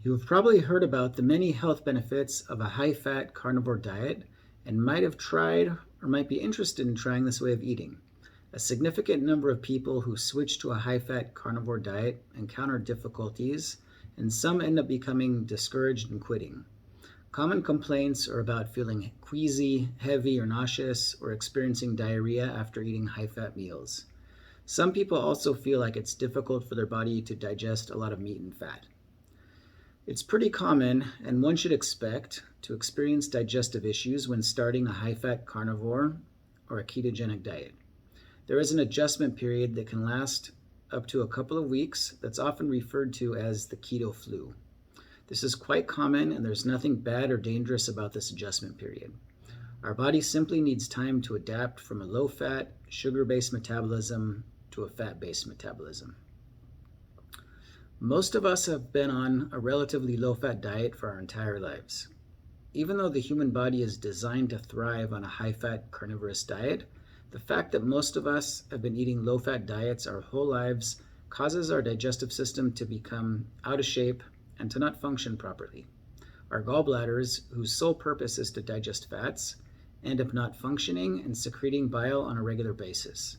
You have probably heard about the many health benefits of a high-fat carnivore diet and might have tried or might be interested in trying this way of eating. A significant number of people who switch to a high-fat carnivore diet encounter difficulties, and some end up becoming discouraged and quitting. Common complaints are about feeling queasy, heavy, or nauseous, or experiencing diarrhea after eating high-fat meals. Some people also feel like it's difficult for their body to digest a lot of meat and fat. It's pretty common, and one should expect, to experience digestive issues when starting a high-fat carnivore or a ketogenic diet. There is an adjustment period that can last up to a couple of weeks that's often referred to as the keto flu. This is quite common, and there's nothing bad or dangerous about this adjustment period. Our body simply needs time to adapt from a low-fat, sugar-based metabolism to a fat-based metabolism. Most of us have been on a relatively low-fat diet for our entire lives. Even though the human body is designed to thrive on a high-fat carnivorous diet, the fact that most of us have been eating low-fat diets our whole lives causes our digestive system to become out of shape and to not function properly. Our gallbladders, whose sole purpose is to digest fats, end up not functioning and secreting bile on a regular basis.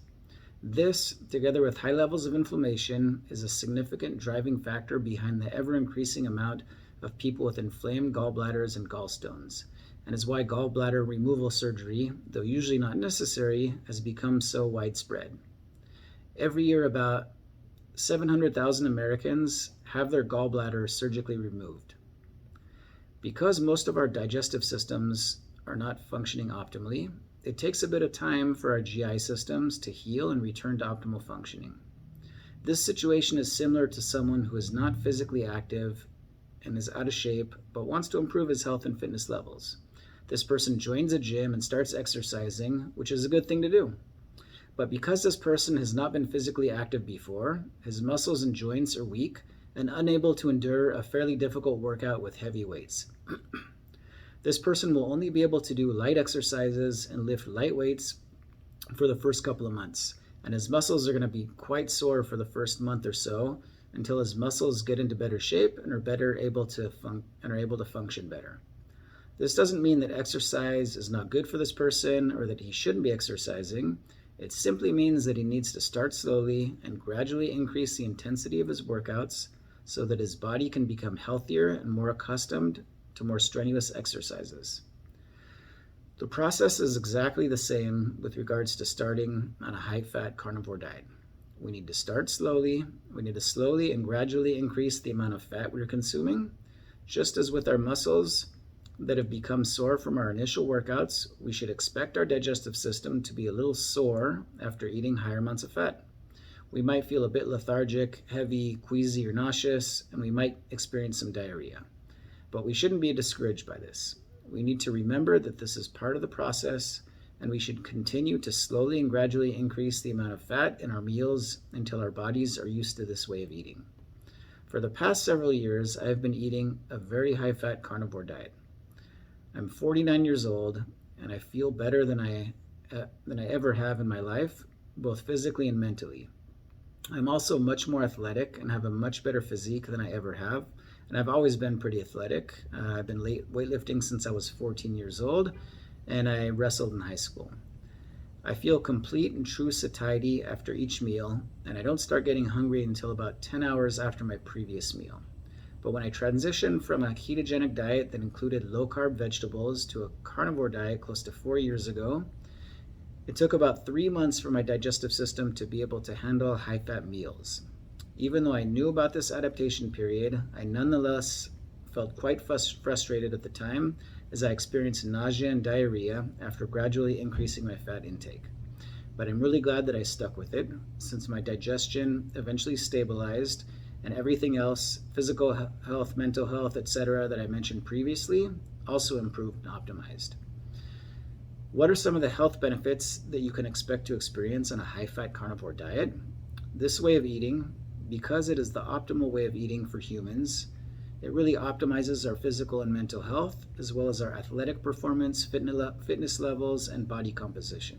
This, together with high levels of inflammation, is a significant driving factor behind the ever-increasing amount of people with inflamed gallbladders and gallstones, and is why gallbladder removal surgery, though usually not necessary, has become so widespread. Every year, about 700,000 Americans have their gallbladder surgically removed. Because most of our digestive systems are not functioning optimally, it takes a bit of time for our GI systems to heal and return to optimal functioning. This situation is similar to someone who is not physically active and is out of shape, but wants to improve his health and fitness levels. This person joins a gym and starts exercising, which is a good thing to do. But because this person has not been physically active before, his muscles and joints are weak and unable to endure a fairly difficult workout with heavy weights. This person will only be able to do light exercises and lift light weights for the first couple of months, and his muscles are going to be quite sore for the first month or so until his muscles get into better shape and are able to function better. This doesn't mean that exercise is not good for this person or that he shouldn't be exercising. It simply means that he needs to start slowly and gradually increase the intensity of his workouts so that his body can become healthier and more accustomed to more strenuous exercises. The process is exactly the same with regards to starting on a high-fat carnivore diet. We need to start slowly. We need to slowly and gradually increase the amount of fat we're consuming. Just as with our muscles that have become sore from our initial workouts, we should expect our digestive system to be a little sore after eating higher amounts of fat. We might feel a bit lethargic, heavy, queasy, or nauseous, and we might experience some diarrhea. But we shouldn't be discouraged by this. We need to remember that this is part of the process, and we should continue to slowly and gradually increase the amount of fat in our meals until our bodies are used to this way of eating. For the past several years, I have been eating a very high-fat carnivore diet. I'm 49 years old, and I feel better than I ever have in my life, both physically and mentally. I'm also much more athletic and have a much better physique than I ever have. And I've always been pretty athletic. I've been weightlifting since I was 14 years old, and I wrestled in high school. I feel complete and true satiety after each meal, and I don't start getting hungry until about 10 hours after my previous meal. But when I transitioned from a ketogenic diet that included low-carb vegetables to a carnivore diet close to 4 years ago, it took about 3 months for my digestive system to be able to handle high-fat meals. Even though I knew about this adaptation period, I nonetheless felt quite frustrated at the time as I experienced nausea and diarrhea after gradually increasing my fat intake. But I'm really glad that I stuck with it, since my digestion eventually stabilized and everything else, physical health, mental health, etc., that I mentioned previously, also improved and optimized. What are some of the health benefits that you can expect to experience on a high-fat carnivore diet? This way of eating, because it is the optimal way of eating for humans, it really optimizes our physical and mental health, as well as our athletic performance, fitness levels, and body composition.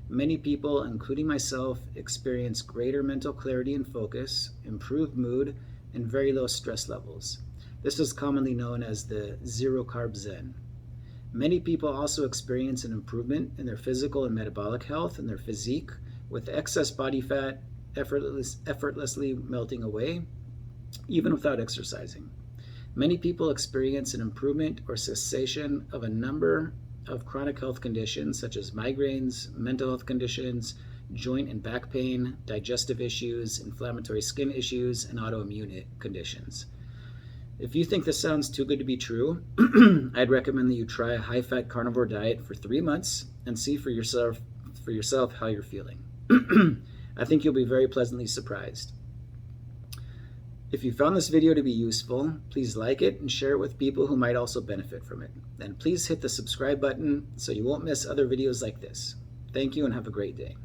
Many people, including myself, experience greater mental clarity and focus, improved mood, and very low stress levels. This is commonly known as the zero carb Zen. Many people also experience an improvement in their physical and metabolic health and their physique, with excess body fat effortlessly melting away, even without exercising. Many people experience an improvement or cessation of a number of chronic health conditions such as migraines, mental health conditions, joint and back pain, digestive issues, inflammatory skin issues, and autoimmune conditions. If you think this sounds too good to be true, I'd recommend that you try a high-fat carnivore diet for 3 months and see for yourself how you're feeling. I think you'll be very pleasantly surprised. If you found this video to be useful, please like it and share it with people who might also benefit from it. And please hit the subscribe button so you won't miss other videos like this. Thank you and have a great day.